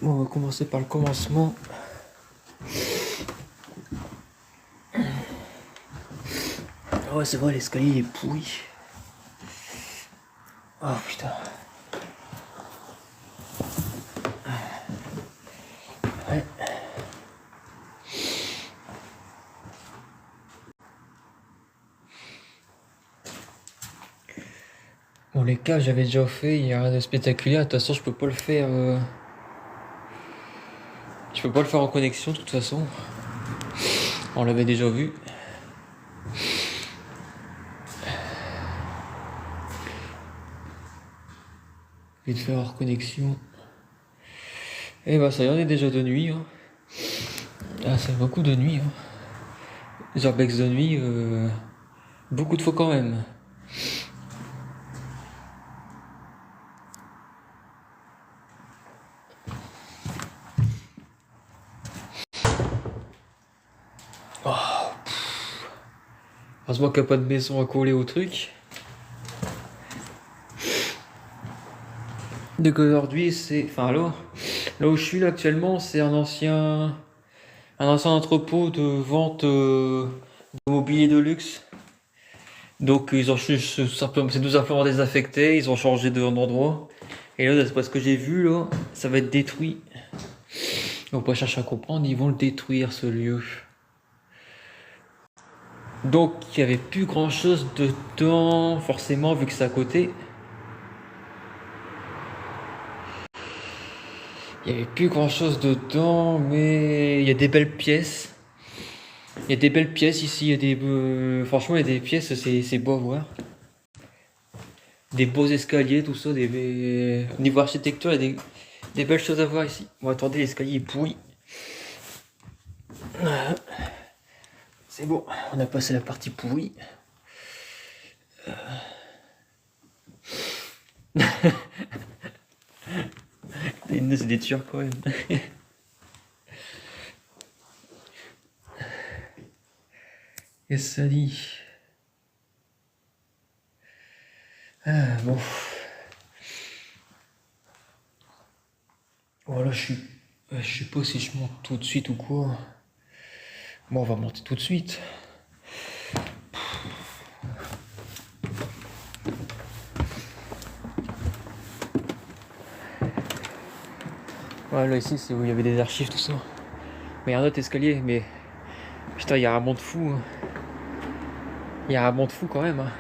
Bon, on va commencer par le commencement. Ouais, c'est vrai, l'escalier est pourri. Oh putain. Ouais. Bon, les caves, j'avais déjà fait, il n'y a rien de spectaculaire. De toute façon, je peux pas le faire. Je peux pas le faire en connexion, de toute façon. On l'avait déjà vu. Je vais le faire hors connexion. Et bah, ça y est, on est déjà de nuit. Hein. Ah, c'est beaucoup de nuit. Hein. Urbex de nuit, beaucoup de fois quand même. Oh, heureusement qu'il n'y a pas de maison à coller au truc. Donc aujourd'hui, c'est. Enfin, là où je suis là actuellement, c'est un ancien entrepôt de vente de mobilier de luxe. Donc ils ont c'est tout simplement désaffecté, ils ont changé d'endroit. Et là, d'après ce que j'ai vu, là, ça va être détruit. On va chercher à comprendre, ils vont le détruire ce lieu. Donc il n'y avait plus grand chose dedans, forcément, vu que c'est à côté. Il n'y avait plus grand chose dedans, mais il y a des belles pièces. Il y a des belles pièces ici, il y a franchement, il y a des pièces, c'est beau à voir. Des beaux escaliers, tout ça, au niveau architecture, il y a des belles choses à voir ici. Bon, attendez, l'escalier est pourri. C'est bon, on a passé la partie pourrie. C'est des tueurs quand même. Et ça dit. Ah bon. Voilà, je sais pas si je monte tout de suite ou quoi. Bon, on va monter tout de suite. Voilà, ici c'est où il y avait des archives, tout ça. Mais il y a un autre escalier, mais. Putain, il y a un monde fou. Hein. Il y a un monde fou quand même. Hein.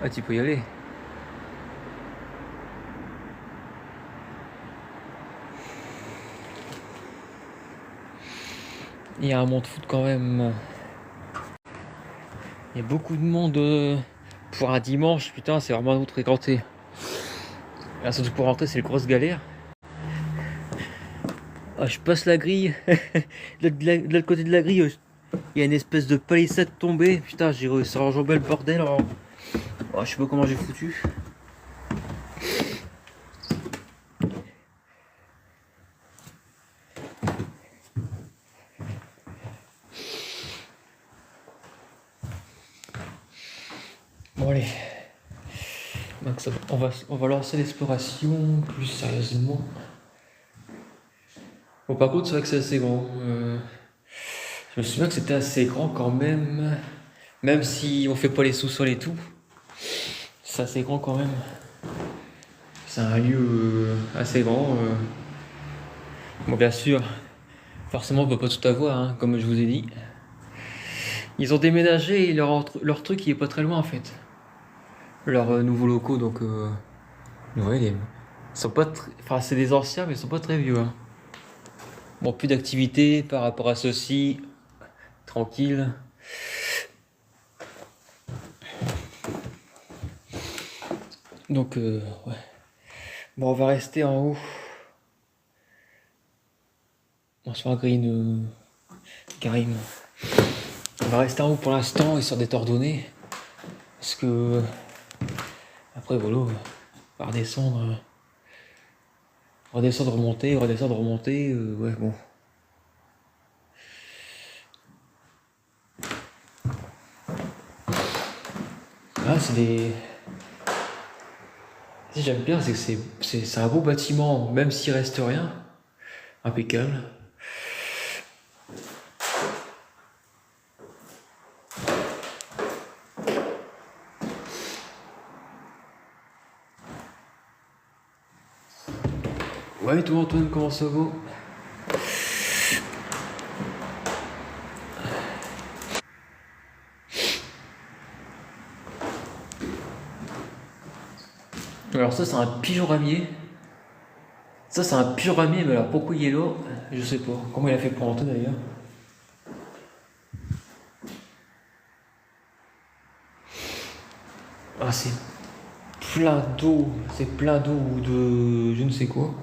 Ah, tu peux y aller. Il y a un monde fou quand même. Il y a beaucoup de monde pour un dimanche, putain, c'est vraiment très fréquenté. Là, surtout pour rentrer, c'est une grosse galère. Ah, je passe la grille. De l'autre côté de la grille, il y a une espèce de palissade tombée. Putain, j'ai réussi à enjamber le bordel. Alors... Oh, je sais pas comment j'ai foutu. Bon, allez. Donc, on va lancer l'exploration plus sérieusement. Bon, par contre, c'est vrai que c'est assez grand. Je me souviens que c'était assez grand quand même. Même si on fait pas les sous-sols et tout. C'est assez grand quand même. C'est un lieu assez grand. Bon, bien sûr, forcément, on peut pas tout avoir, hein, comme je vous ai dit. Ils ont déménagé et leur truc il est pas très loin en fait. Leurs nouveaux locaux, donc vous voyez, ils sont pas enfin, c'est des anciens, mais ils sont pas très vieux. Hein. Bon, plus d'activité par rapport à ceux-ci. Tranquille. Donc, ouais. Bon, on va rester en haut. Bonsoir Green, Karim. On va rester en haut pour l'instant, histoire d'être ordonné. Parce que... Après, voilà, on va redescendre. Redescendre, remonter, ouais, bon. Ah, c'est des... Si j'aime bien, c'est que c'est un beau bâtiment, même s'il reste rien. Impeccable. Ouais, toi Antoine, comment ça va? Alors ça c'est un pigeon ramier. Ça c'est un pigeon ramier, mais alors pourquoi il est là? Je sais pas. Comment il a fait pour rentrer d'ailleurs? Ah c'est plein d'eau ou de je ne sais quoi.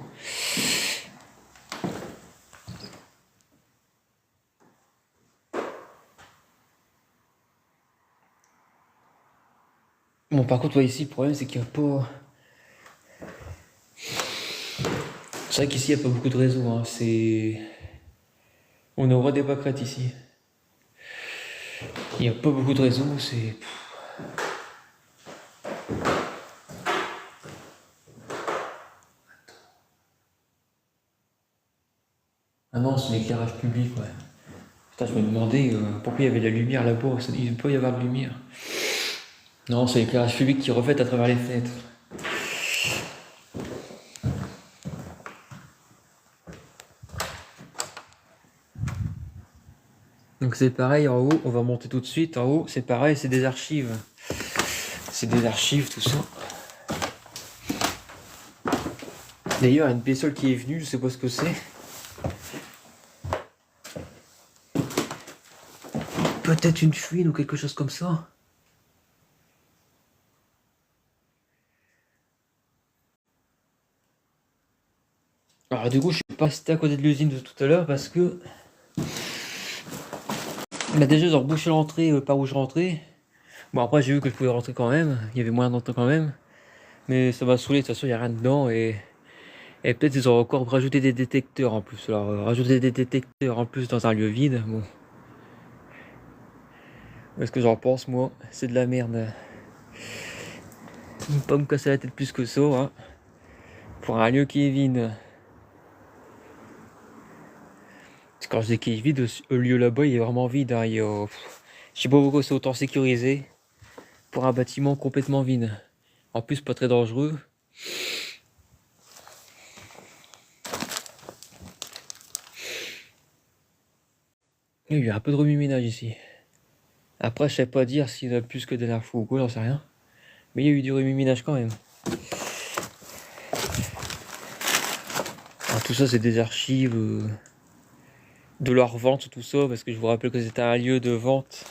Bon par contre ouais, ici le problème c'est qu'il n'y a pas. C'est vrai qu'ici il n'y a pas beaucoup de réseau, hein. C'est. On est au roi des pâquerettes ici. Il n'y a pas beaucoup de réseau, c'est. Ah non, c'est l'éclairage public, ouais. Putain, je me demandais pourquoi il y avait de la lumière là-bas. Il ne peut pas y avoir de lumière. Non, c'est l'éclairage public qui reflète à travers les fenêtres. Donc c'est pareil en haut, on va monter tout de suite. En haut, c'est pareil, c'est des archives. C'est des archives, tout ça. D'ailleurs, il y a une bestiole qui est venue, je sais pas ce que c'est. Peut-être une fuite ou quelque chose comme ça. Alors du coup, je suis pas resté à côté de l'usine de tout à l'heure parce que... Bah déjà, ils ont rebouché l'entrée par où je rentrais. Bon, après, j'ai vu que je pouvais rentrer quand même. Il y avait moyen d'entrer quand même. Mais ça m'a saoulé, de toute façon, il n'y a rien dedans. Et peut-être ils ont encore rajouté des détecteurs en plus. Alors, rajouter des détecteurs en plus dans un lieu vide, bon. Qu'est-ce que j'en pense, moi? C'est de la merde. Pas me casser la tête plus que ça, hein. Pour un lieu qui est vide. Quand je dis qu'il est vide, le lieu là-bas, il est vraiment vide, hein. Je sais pas pourquoi c'est autant sécurisé pour un bâtiment complètement vide. En plus, pas très dangereux. Il y a un peu de remue-ménage ici. Après, je sais pas dire s'il y en a plus que des dernière fois ou quoi, j'en sais rien. Mais il y a eu du remue-ménage quand même. Alors, tout ça, c'est des archives de leur vente, tout ça, parce que je vous rappelle que c'était un lieu de vente.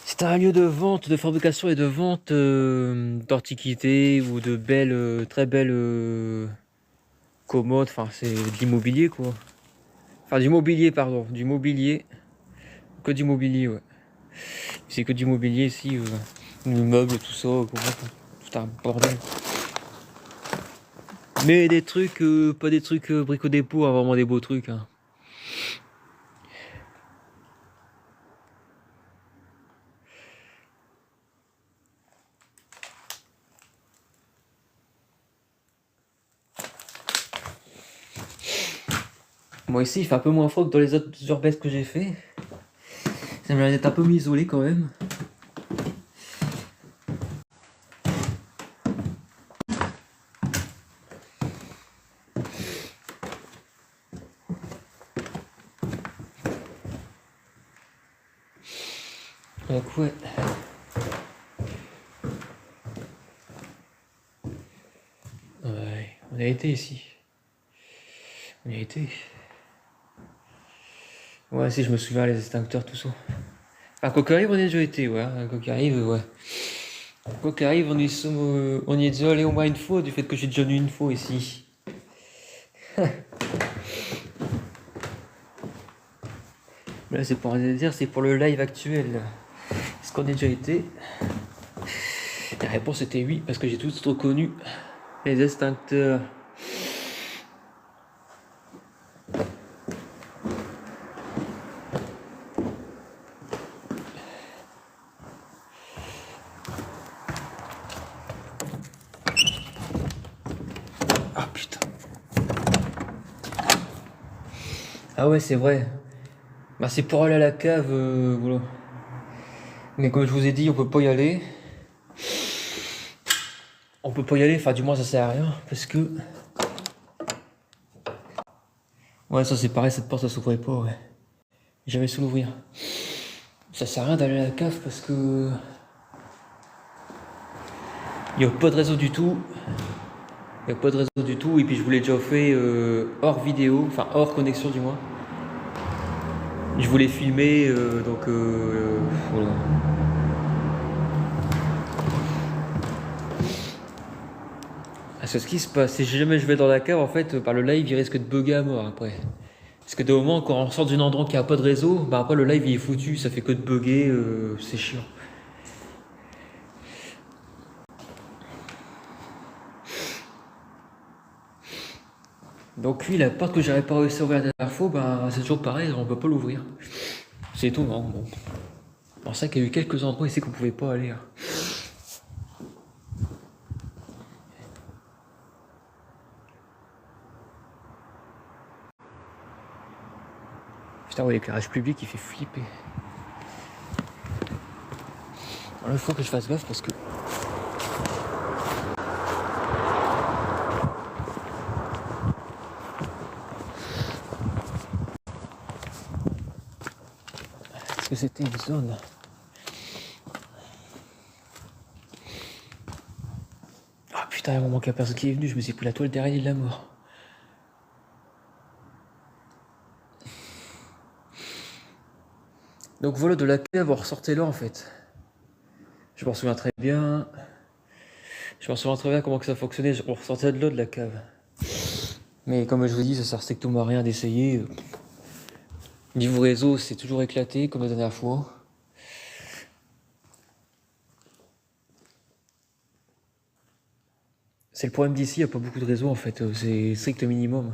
C'était un lieu de vente, de fabrication et de vente d'antiquités ou de belles, très belles commodes. Enfin, c'est de l'immobilier, quoi. Enfin, du mobilier, pardon. Du mobilier. Que du mobilier, ouais. C'est que du mobilier ici. Du meuble, tout ça. Tout un bordel. Mais des trucs, pas des trucs Brico Dépôt, hein, vraiment des beaux trucs. Hein. Moi ici, il fait un peu moins froid que dans les autres urbes que j'ai fait. Ça m'a l'air d'être un peu isolé quand même. Donc ouais. Ouais, on a été ici. On y a été. Ouais, si je me souviens, les extincteurs, tout ça. Enfin, quoi qu'arrive, on y a déjà été, ouais. Quoi qu'arrive, ouais. Quoi qu'arrive, on y est déjà allé au moins une fois, du fait que j'ai déjà venu une fois ici. Mais là, c'est pour dire, c'est pour le live actuel. Est-ce qu'on y a déjà été? La réponse était oui, parce que j'ai tout reconnu. Les extincteurs. Ah putain. Ah ouais, c'est vrai. Bah, c'est pour aller à la cave, voilà. Mais comme je vous ai dit, on peut pas y aller. On peut pas y aller, enfin, du moins, ça sert à rien. Parce que. Ouais, ça c'est pareil, cette porte, ça s'ouvrait pas, ouais. Jamais su l'ouvrir. Ça sert à rien d'aller à la cave parce que. Il y a pas de réseau du tout. Il y a pas de réseau du tout. Et puis, je vous l'ai déjà fait hors vidéo, enfin, hors connexion, du moins. Je voulais filmer, donc voilà. Parce que ce qui se passe, si jamais je vais dans la cave, en fait, par le live, il risque de bugger à mort après. Parce que de moment, quand on sort d'un endroit qui a pas de réseau, bah après le live il est foutu, ça fait que de bugger, c'est chiant. Donc lui, la porte que j'avais pas réussi à ouvrir la dernière fois, bah c'est toujours pareil, on peut pas l'ouvrir. C'est étonnant, bon. C'est ça qu'il y a eu quelques endroits ici qu'on pouvait pas aller. Hein. Putain, ouais, l'éclairage public il fait flipper. Alors, il faut que je fasse gaffe parce que. Est-ce que c'était une zone? Ah putain, il y a un moment qu'il y a personne qui est venu, je me suis pris la toile derrière l'île de la mort. Donc voilà, de la cave, on ressortait là en fait. Je m'en souviens très bien. Je m'en souviens très bien comment que ça fonctionnait, on ressortait de là de la cave. Mais comme je vous dis, ça sert strictement à rien d'essayer. Niveau réseau, c'est toujours éclaté comme la dernière fois. C'est le problème d'ici, il n'y a pas beaucoup de réseau en fait, c'est strict minimum.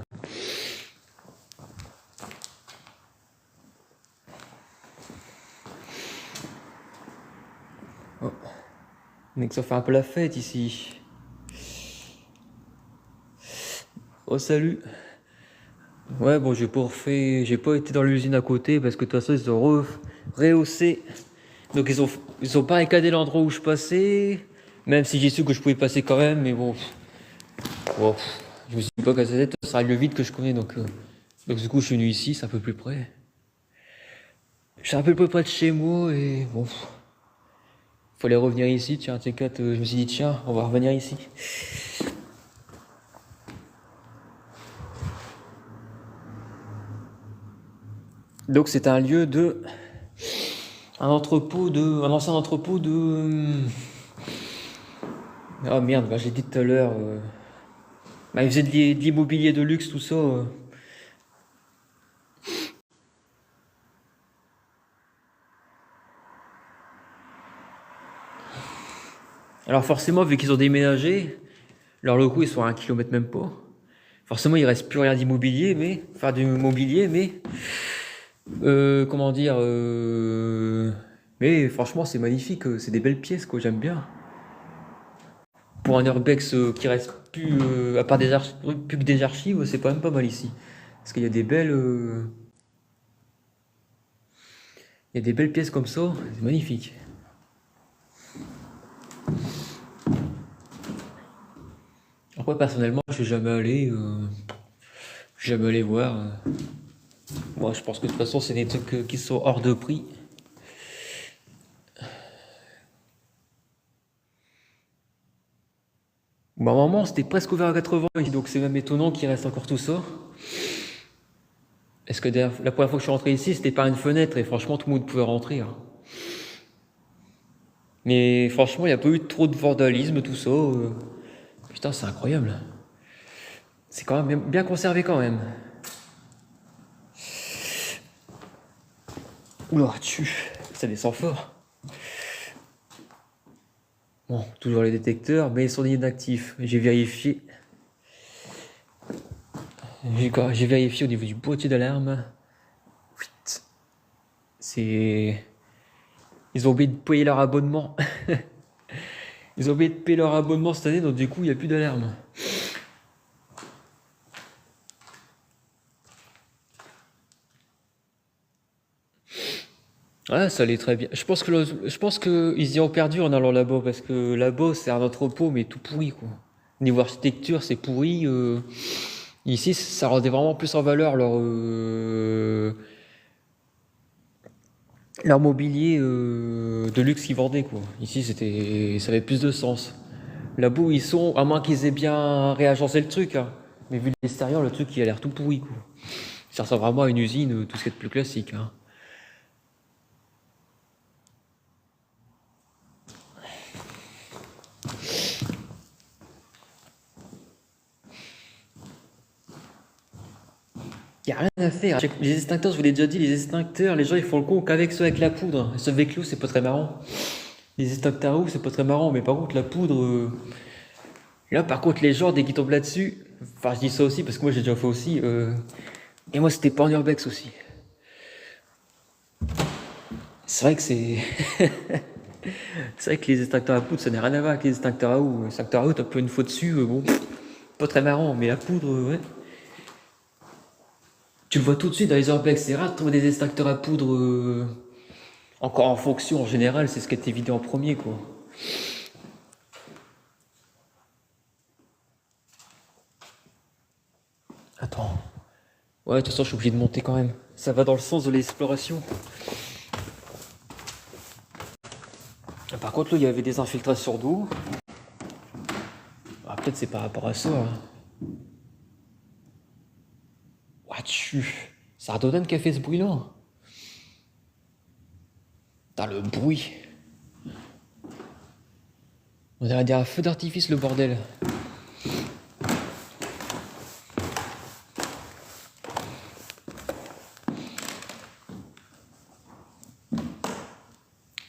Oh. Mais que ça fait un peu la fête ici. Oh salut. Ouais bon j'ai pas été dans l'usine à côté parce que de toute façon ils ont rehaussé. Donc ils ont barricadé l'endroit où je passais. Même si j'ai su que je pouvais passer quand même, mais bon. Oh, je me suis dit pas qu'à cette tête, ça sera le vide que je connais donc du coup je suis venu ici, c'est un peu plus près. Je suis un peu plus près de chez moi et bon. Fallait revenir ici, tiens, T4, je me suis dit tiens, on va revenir ici. Donc c'est un lieu de. Un entrepôt de. Un ancien entrepôt de. Ah merde, bah, j'ai dit tout à l'heure. Bah, ils faisaient de l'immobilier de luxe, tout ça. Alors forcément, vu qu'ils ont déménagé, leurs locaux ils sont à 1 kilomètre même pas. Forcément, il reste plus rien d'immobilier, mais. Enfin, du mobilier, mais. Comment dire. Mais franchement, c'est magnifique, c'est des belles pièces, quoi, j'aime bien. Pour un urbex qui reste plus, à part plus que des archives, c'est quand même pas mal ici. Parce qu'il y a des belles, il y a des belles pièces comme ça, c'est magnifique. Après, personnellement, je suis jamais allé voir. Moi, je pense que de toute façon, c'est des trucs qui sont hors de prix. Bon, à un moment, c'était presque ouvert à 80, donc c'est même étonnant qu'il reste encore tout ça. Est-ce que la première fois que je suis rentré ici, c'était par une fenêtre et franchement, tout le monde pouvait rentrer. Hein. Mais franchement, il n'y a pas eu trop de vandalisme, tout ça. Putain, c'est incroyable. C'est quand même bien conservé quand même. Oula, ça descend fort. Bon, toujours les détecteurs, mais ils sont inactifs. J'ai vérifié. J'ai vérifié au niveau du boîtier d'alarme. C'est. Ils ont oublié de payer leur abonnement. Ils ont oublié de payer leur abonnement cette année, donc du coup, il n'y a plus d'alarme. Ouais, ça allait très bien. Je pense que ils y ont perdu en allant là-bas parce que là-bas c'est un entrepôt mais tout pourri quoi. Niveau architecture c'est pourri. Ici ça rendait vraiment plus en valeur leur mobilier de luxe qu'ils vendaient quoi. Ici ça avait plus de sens. Là-bas où ils sont, à moins qu'ils aient bien réagencé le truc, hein. Mais vu de l'extérieur le truc il a l'air tout pourri quoi. Ça ressemble vraiment à une usine, tout ce qui est de plus classique, hein. Y a rien à faire. Les extincteurs, je vous l'ai déjà dit, les extincteurs, les gens ils font le con qu'avec ceux avec la poudre. Ceux avec l'eau, c'est pas très marrant. Les extincteurs à eau, c'est pas très marrant, mais par contre, la poudre. Là, par contre, les gens, dès qu'ils tombent là-dessus. Enfin, je dis ça aussi parce que moi j'ai déjà fait aussi. Et moi, c'était pas en urbex aussi. C'est vrai que c'est. C'est vrai que les extincteurs à poudre, ça n'a rien à voir avec les extincteurs à eau. Les extincteurs à eau, t'as peu une fois dessus, bon. Pas très marrant, mais la poudre, ouais. Tu le vois tout de suite dans les urbex, c'est rare de trouver des extincteurs à poudre. Encore en fonction, en général, c'est ce qui est évident en premier, quoi. Attends. Ouais, de toute façon, je suis obligé de monter quand même. Ça va dans le sens de l'exploration. Par contre, là, il y avait des infiltrations d'eau. Ah, peut-être c'est par rapport à ça, hein. Ouah, c'est Ardodan qui a fait ce bruit-là. Putain, le bruit. On dirait dire un feu d'artifice, le bordel.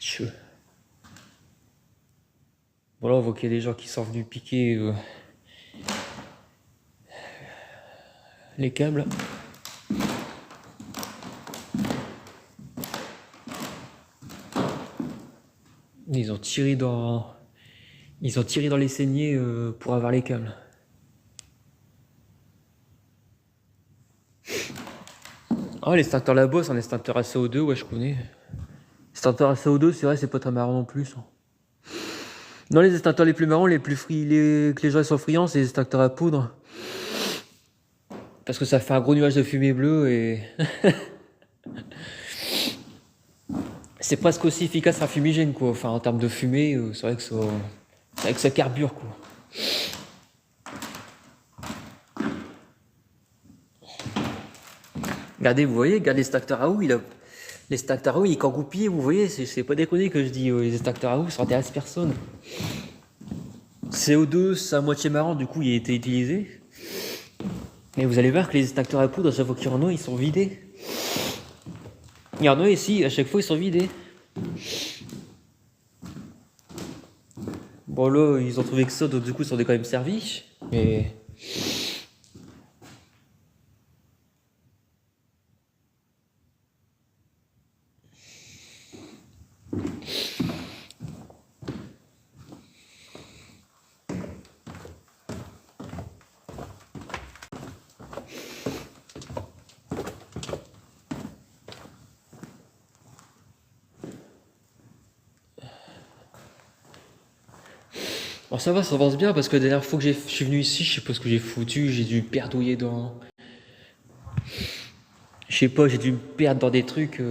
Tchou. Bon, là, on voit qu'il y a des gens qui sont venus piquer les câbles. Ils ont tiré dans. Ils ont tiré dans les saignées pour avoir les câbles. Ah, l'extincteur là-bas, c'est un extincteur à CO2, ouais, je connais. Extincteur à CO2, c'est vrai, c'est pas très marrant non plus, ça. Non, les extincteurs les plus marrants, que les gens sont friands, c'est les extincteurs à poudre. Parce que ça fait un gros nuage de fumée bleue et. C'est presque aussi efficace qu'un fumigène, quoi. Enfin, en termes de fumée, c'est vrai que ça carbure, quoi. Regardez, vous voyez, regardez l'extincteur à eau, l'extincteur à eau, il est qu'engoupillé, vous voyez, c'est pas déconné que je dis, les extincteurs à eau, ça intéresse personne. CO2, c'est à moitié marrant, du coup, il a été utilisé. Mais vous allez voir que les extincteurs à poudre, à chaque fois qu'il y en a, ils sont vidés. Il y en a ici, à chaque fois, ils sont vidés. Bon, là, ils ont trouvé que ça, donc du coup, ça en est quand même servi. Mais. Bon, ça va, ça avance bien parce que la dernière fois que je suis venu ici, je sais pas ce que j'ai foutu, j'ai dû me perdouiller dans. Je sais pas, j'ai dû me perdre dans des trucs.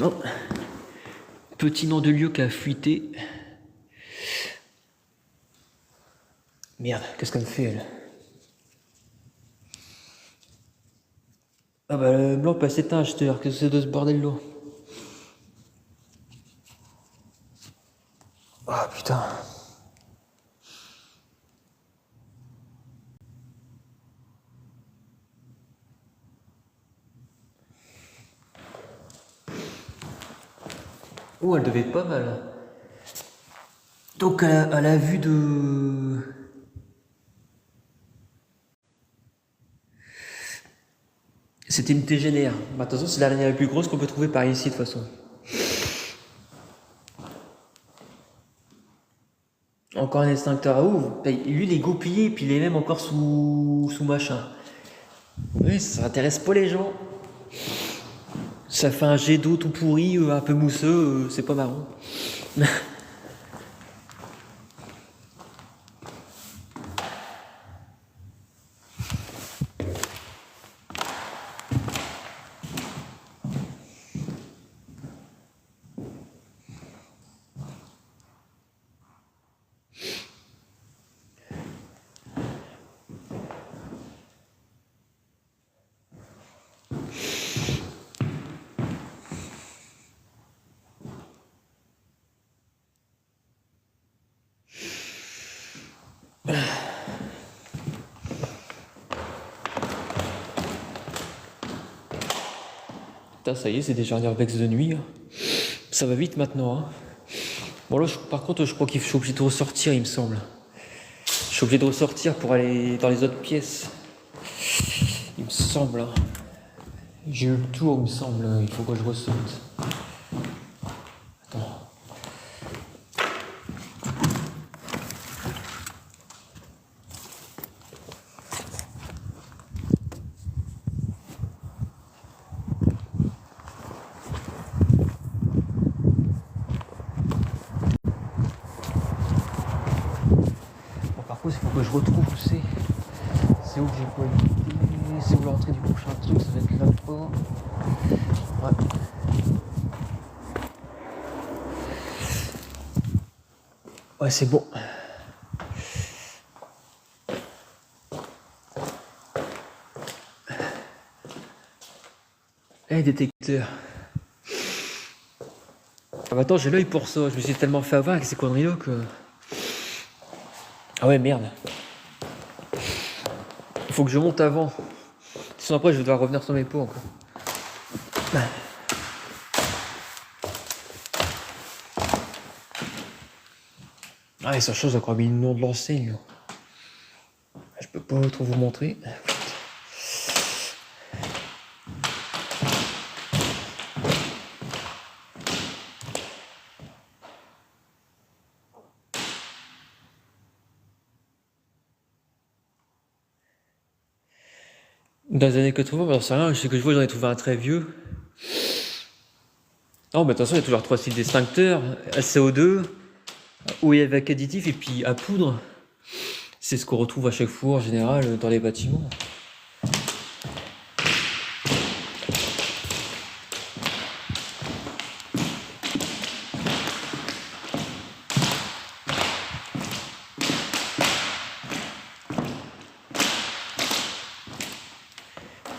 Oh. Petit nom de lieu qui a fuité. Merde, qu'est-ce qu'elle me fait, elle? Ah bah, le blanc peut s'éteindre, je te dis, qu'est-ce que c'est de ce bordel-là? Ah putain. Oh, elle devait être pas mal. Donc, à la vue de. C'était une TGNR. Bah, de toute façon, c'est l'araignée la plus grosse qu'on peut trouver par ici, de toute façon. Encore un extincteur à eau. Lui, il est goupillé, puis il est même encore sous machin. Oui, ça intéresse pas les gens. Ça fait un jet d'eau tout pourri, un peu mousseux, c'est pas marrant. Putain, ça y est, c'est déjà l'Urbex de nuit. Hein. Ça va vite maintenant. Hein. Bon là, par contre, je crois que je suis obligé de ressortir, il me semble. Je suis obligé de ressortir pour aller dans les autres pièces. Il me semble. Hein. J'ai eu le tour, il me semble. Il faut que je ressorte. Attends. Bon, par contre, il faut que je retrouve où c'est. C'est où que j'ai pas été. C'est où l'entrée du prochain truc. Ça va être là-bas. Ouais. Ouais, c'est bon. Eh, détecteur. Ah, bah attends, j'ai l'œil pour ça. Je me suis tellement fait avoir avec ces conneries-là que. Ah ouais, merde. Il faut que je monte avant. Sinon, après, je vais devoir revenir sur mes pots encore. Ah, et sachant, j'ai encore mis le nom de l'enseigne. Je peux pas trop vous montrer. Dans les années 80, j'en sais rien, je sais que je vois, j'en ai trouvé un très vieux. Non, mais attention, il y a toujours 3 styles d'extincteurs, CO2, eau et avec additif, et puis à poudre. C'est ce qu'on retrouve à chaque fois en général dans les bâtiments.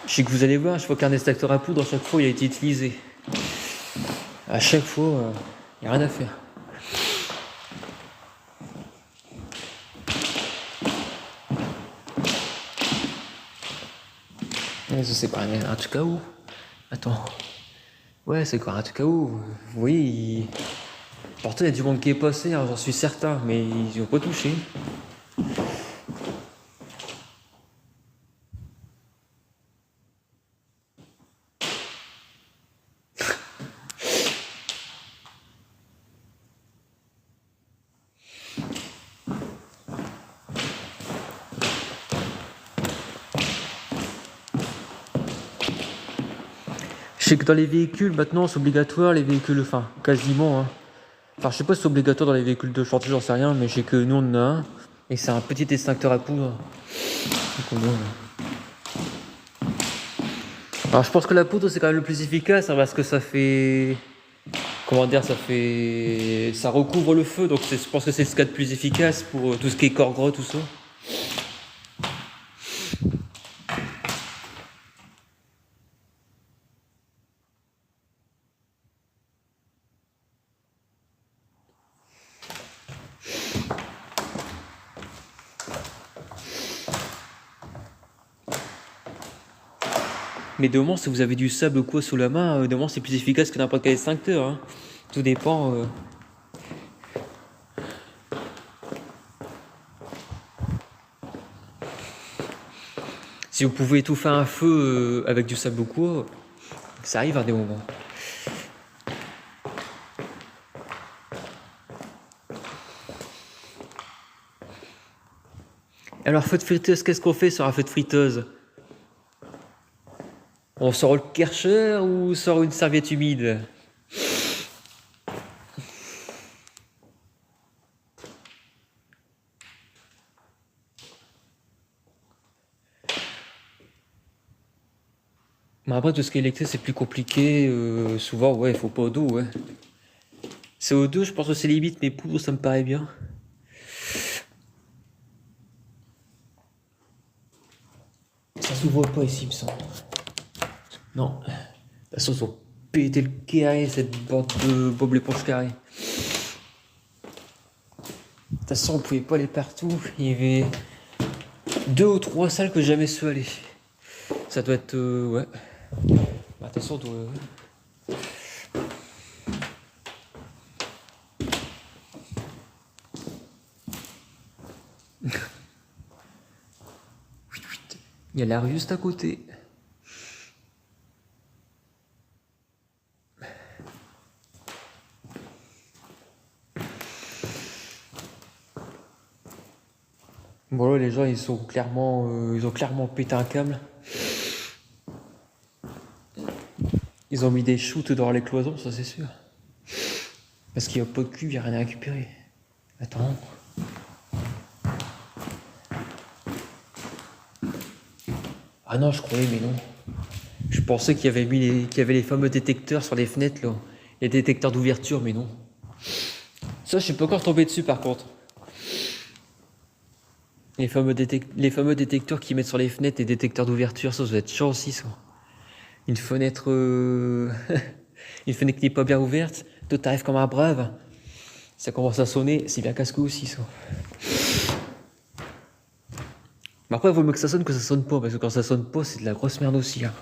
Je sais que vous allez voir, je vois qu'un extincteur à poudre, à chaque fois, il a été utilisé. À chaque fois, il n'y a rien à faire. Mais ça, c'est quoi un truc à eau? Attends. Ouais, c'est quoi un truc à eau? Oui. Pourtant, il y a du monde qui est passé, hein, j'en suis certain, mais ils ont pas touché. Je sais que dans les véhicules, maintenant, c'est obligatoire, les véhicules, enfin, quasiment, hein. Enfin, je sais pas si c'est obligatoire dans les véhicules de chantier, j'en sais rien, mais je sais que nous, on en a un, et c'est un petit extincteur à poudre. Alors, je pense que la poudre, c'est quand même le plus efficace, hein, parce que ça fait... Comment dire, ça recouvre le feu, donc je pense que c'est ce qu'il y a de plus efficace pour tout ce qui est corps gras, tout ça. Mais de moment, si vous avez du sable ou quoi sous la main, de moment, c'est plus efficace que n'importe quel extincteur. Hein. Tout dépend. Si vous pouvez étouffer un feu avec du sable ou quoi, ça arrive à des moments. Alors, feu de friteuse, qu'est-ce qu'on fait sur un feu de friteuse? On sort le Karcher ou sort une serviette humide? Mais après, tout ce qui est électrique, c'est plus compliqué. Souvent, ouais, il faut pas au dos, ouais. C'est au dos, je pense que c'est limite, mais poudre, ça me paraît bien. Ça s'ouvre pas ici, il me semble. Non. De toute façon, ils ont pété le carré, cette bande de Bob l'éponge carré. De toute façon, on pouvait pas aller partout. Il y avait 2 ou 3 salles que j'ai jamais su aller. Ça doit être. Ouais. Bah, de toute façon, on doit. Il y a la rue juste à côté. Bon là, les gens, ils ont clairement pété un câble. Ils ont mis des shoots dans les cloisons, ça c'est sûr. Parce qu'il n'y a pas de cul, il n'y a rien à récupérer. Attends. Ah non, je croyais, mais non. Je pensais qu'il y avait les fameux détecteurs sur les fenêtres, là. Les détecteurs d'ouverture, mais non. Ça, je suis pas encore tombé dessus, par contre. Les fameux détecteurs qu'ils mettent sur les fenêtres, les détecteurs d'ouverture, ça doit être chiant aussi, ça. Une fenêtre... une fenêtre qui n'est pas bien ouverte, toi t'arrives comme un brave. Ça commence à sonner, c'est bien casse-cou aussi, ça. Mais après, il vaut mieux que ça sonne pas, parce que quand ça sonne pas, c'est de la grosse merde aussi, hein.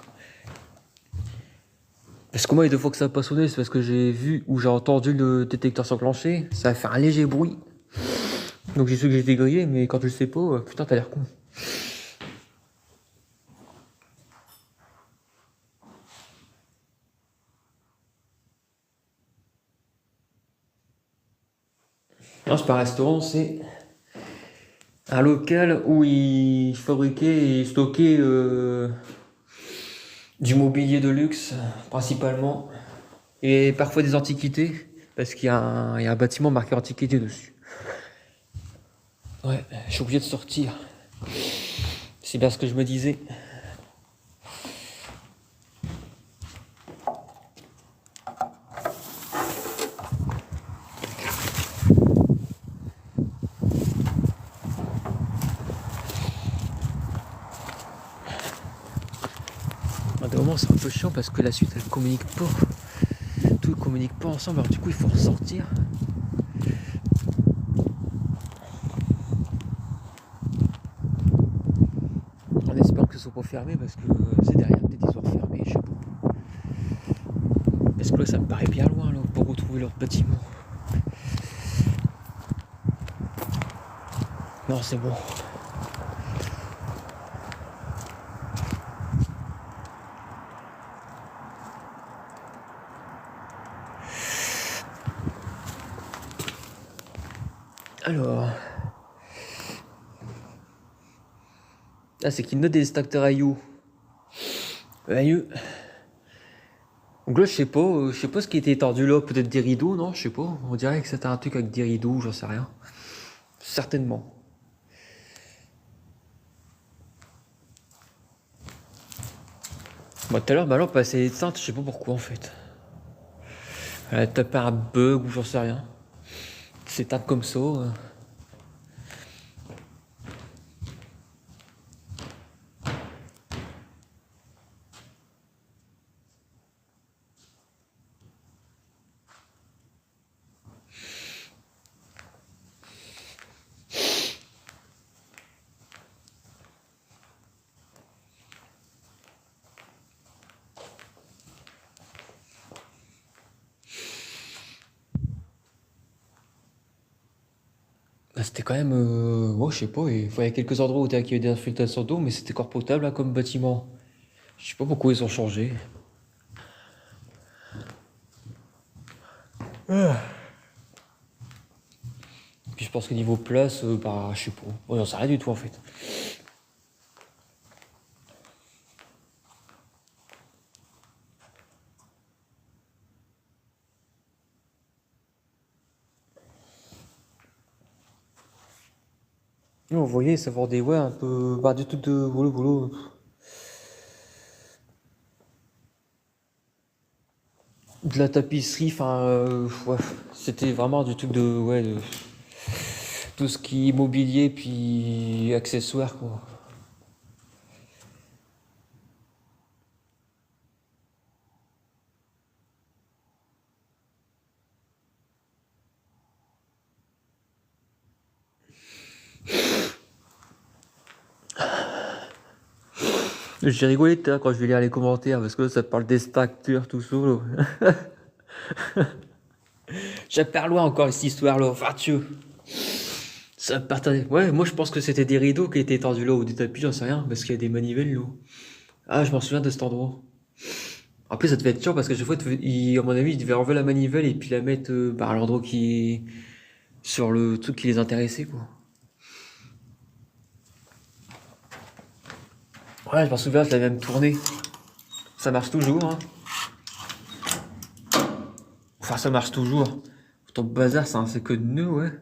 Parce que moi, les 2 fois que ça n'a pas sonné, c'est parce que j'ai vu ou j'ai entendu le détecteur s'enclencher. Ça a fait un léger bruit. Donc j'ai su que j'étais grillé, mais quand tu le sais pas, putain, t'as l'air con. Non, c'est pas un restaurant, c'est un local où ils fabriquaient et stockaient du mobilier de luxe, principalement. Et parfois des antiquités, parce il y a un bâtiment marqué antiquité dessus. Ouais, je suis obligé de sortir. C'est bien ce que je me disais. À des moments, c'est un peu chiant parce que la suite, elle communique pas. Tout communique pas ensemble, alors du coup, il faut ressortir. En espérant que ce soit pas fermé parce que c'est derrière, peut-être ils ont refermé, je sais pas. Parce que là, ça me paraît bien loin là, pour retrouver leur bâtiment. Non, c'est bon. Alors. Ah, c'est qu'il note des extracteurs Ayou. Ayou. Donc là, je sais pas ce qui était étendu là. Peut-être des rideaux, non? Je sais pas. On dirait que c'était un truc avec des rideaux, j'en sais rien. Certainement. Bah, tout à l'heure, ma lampe passait éteinte, je sais pas pourquoi en fait. Elle a tapé un bug ou j'en sais rien. C'est éteinte comme ça. Bah, c'était quand même. Ouais, je sais pas. Il y a quelques endroits où il y avait des infiltrations d'eau, mais c'était encore potable là, comme bâtiment. Je sais pas pourquoi ils ont changé. Puis je pense que niveau place, bah, je sais pas. Ouais, j'en sais rien du tout en fait. Vous voyez, ça vendait, ouais, un peu, bah, du tout de boulot. De la tapisserie, enfin, ouais, c'était vraiment du truc de, ouais, de tout ce qui est immobilier, puis accessoires, quoi. J'ai rigolé tout à l'heure quand je vais lire les commentaires, parce que là, ça parle d'espacture, tout ça, là. Ça part loin encore, cette histoire-là, enfin, Dieu. Ça partait. Ouais, moi je pense que c'était des rideaux qui étaient tendus là, ou des tapis, j'en sais rien, parce qu'il y a des manivelles là. Ah, je m'en souviens de cet endroit. Après, ça devait être chiant parce que chaque fois, à mon avis, ils devaient enlever la manivelle et puis la mettre bah, à l'endroit qui est sur le truc qui les intéressait, quoi. Ouais, je m'en souviens, je l'avais même tourné. Ça marche toujours, hein. Enfin, ça marche toujours. Ton bazar, c'est que de nœuds, ouais.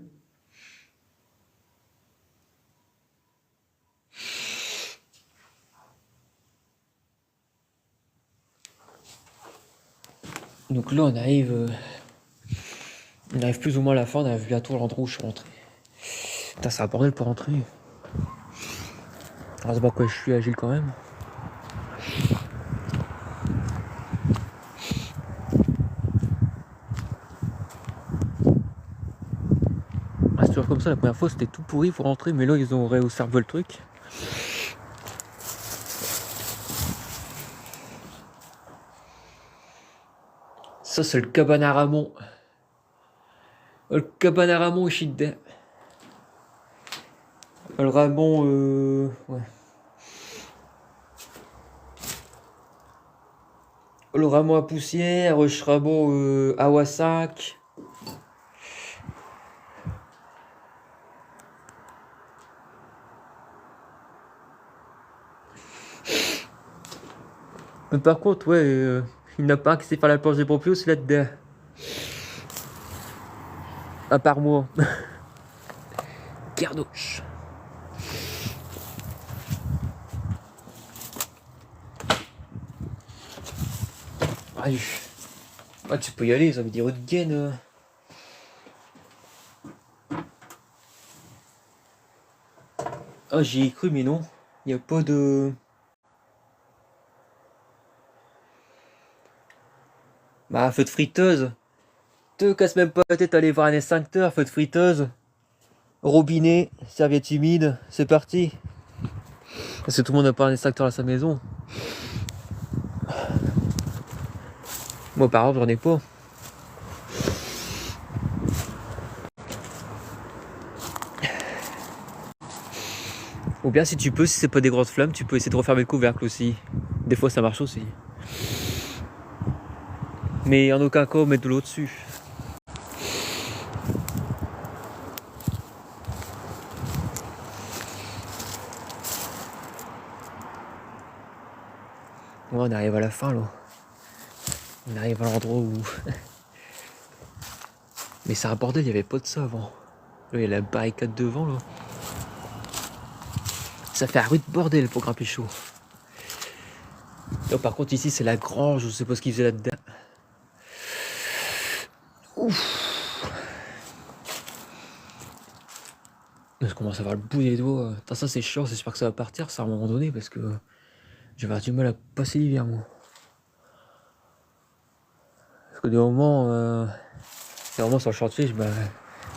Donc là, on arrive plus ou moins à la fin, on arrive bientôt à l'endroit où je suis rentré. Putain, c'est un bordel pour rentrer. Heureusement que je suis agile quand même. Ah, c'est toujours comme ça, la première fois c'était tout pourri pour rentrer, mais là ils ont réussi le truc. Ça, c'est le cabane à Ramon. Le cabane à Ramon, Ishida. Le Ramon, ouais. Le Ramon à poussière, le Ramon à Wassac. Mais par contre, ouais, il n'y en a pas un qui sait faire la planche des proprios, c'est là-dedans. À part moi. Cardoche. Allez. Ah, tu peux y aller, ça veut dire haute gaine. Ah, j'y ai cru, mais non. Il n'y a pas de. Bah, feu de friteuse. Te casse même pas la tête à aller voir un extincteur, feu de friteuse. Robinet, serviette humide, c'est parti. Parce que tout le monde n'a pas un extincteur à sa maison. Moi, par exemple, j'en ai pas. Ou bien, si tu peux, si c'est pas des grosses flammes, tu peux essayer de refermer le couvercle aussi. Des fois, ça marche aussi. Mais en aucun cas, mettre de l'eau dessus. Ouais, on arrive à la fin, là. On arrive à l'endroit où... Mais c'est un bordel, il n'y avait pas de ça avant. Là, il y a la barricade devant, là. Ça fait un rude bordel pour grimper chaud. Là, par contre, ici, c'est la grange, je sais pas ce qu'ils faisaient là-dedans. Ouf. Je commence à avoir le bout des doigts. Putain, ça, c'est chiant, j'espère que ça va partir, ça, à un moment donné, parce que... je vais avoir du mal à passer l'hiver, moi. Parce que des moments sur le chantier,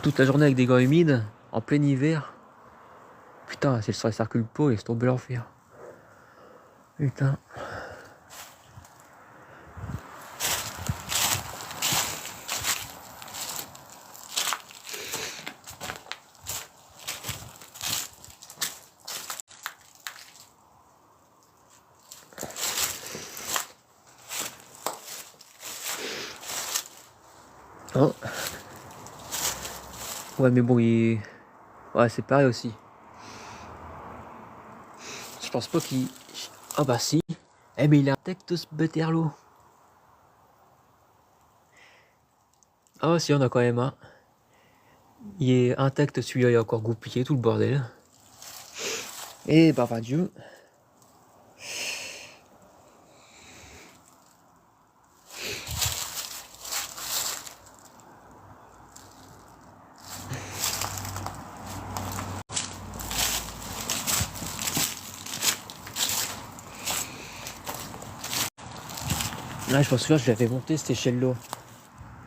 toute la journée avec des gants humides, en plein hiver. Putain, si le soleil circule pas, laisse tomber l'enfer. Putain. Hein. Ouais, mais bon, ouais, c'est pareil aussi. Je pense pas qu'il... Ah bah si. Eh mais il est intact ce Butterlo. Ah si, on a quand même un. Il est intact celui-là, il est encore goupillé, tout le bordel. Et bah adieu. Ah, je m'en souviens, je l'avais monté cette échelle-là.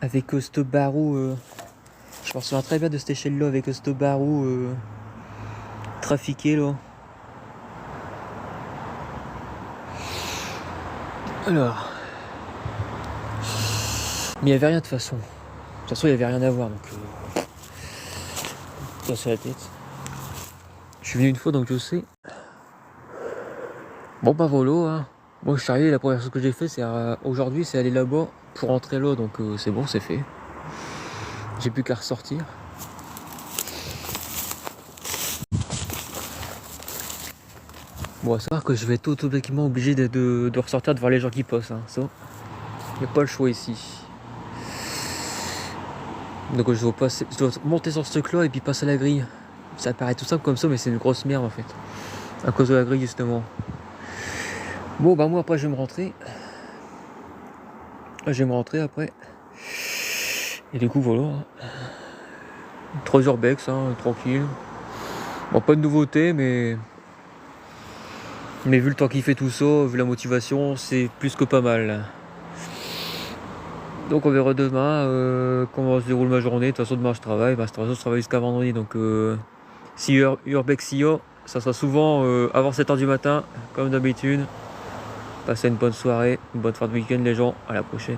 Avec ce barreau. Je m'en souviens très bien de cette échelle-là avec ce barreau trafiqué là. Alors. Mais il n'y avait rien de toute façon. De toute façon, il n'y avait rien à voir donc. Casser la tête. Je suis venu une fois donc je sais. Bon bah voilà, hein. Moi je suis arrivé, la première chose que j'ai fait c'est aujourd'hui c'est aller là-bas pour rentrer là donc c'est bon, c'est fait. J'ai plus qu'à ressortir. Bon à savoir que je vais être automatiquement obligé de ressortir devant les gens qui passent, hein. Ça, y a pas le choix ici. Donc je dois monter sur ce truc là et puis passer à la grille. Ça paraît tout simple comme ça mais c'est une grosse merde en fait. À cause de la grille justement. Bon bah moi après je vais me rentrer. Je vais me rentrer après. Et du coup voilà. 3 urbex, hein, tranquille. Bon pas de nouveauté mais vu le temps qu'il fait tout ça, vu la motivation, c'est plus que pas mal. Donc on verra demain comment se déroule ma journée. De toute façon demain je travaille, je travaille jusqu'à vendredi. Donc si urbex IO, ça sera souvent avant 7h du matin, comme d'habitude. Passez une bonne soirée, une bonne fin de week-end les gens, à la prochaine.